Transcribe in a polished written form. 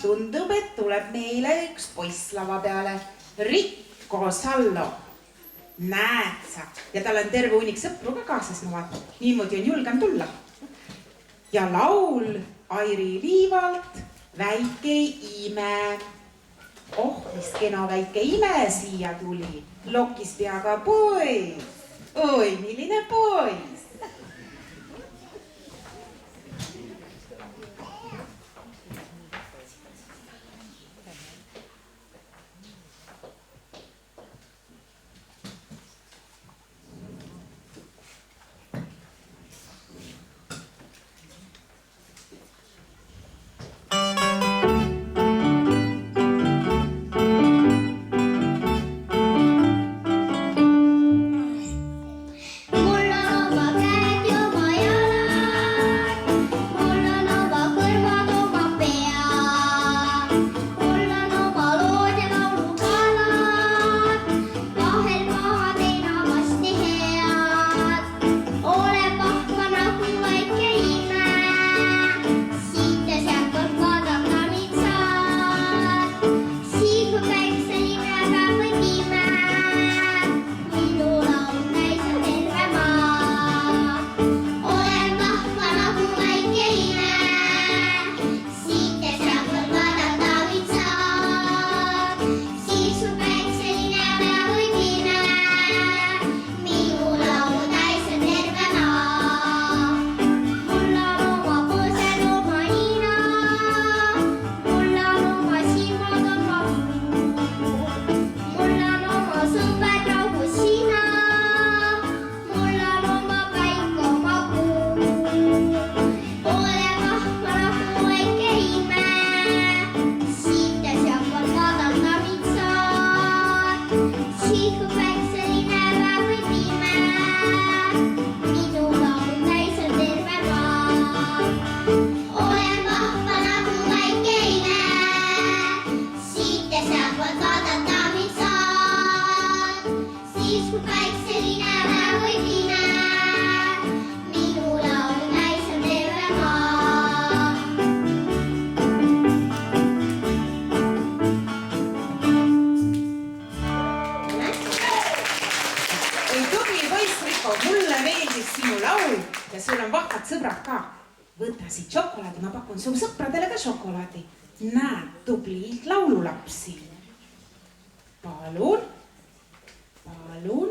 Tundub, et tuleb meile üks poiss lava peale. Rikko Sallo. Näed sa. Ja tal on terve hunnik sõpru ka kaasas. No vaata, niimoodi on julgem tulla. Ja laul Airi Liivalt Väike ime. Oh, mis kena väike ime siia tuli. Lokis peaga poiss. Oi, milline poiss. Sõbrad ka. Võta siit šokolaadi, ma pakun su sõpradele ka šokolaadi. Näed, tubliid laululapsi. Palun, palun.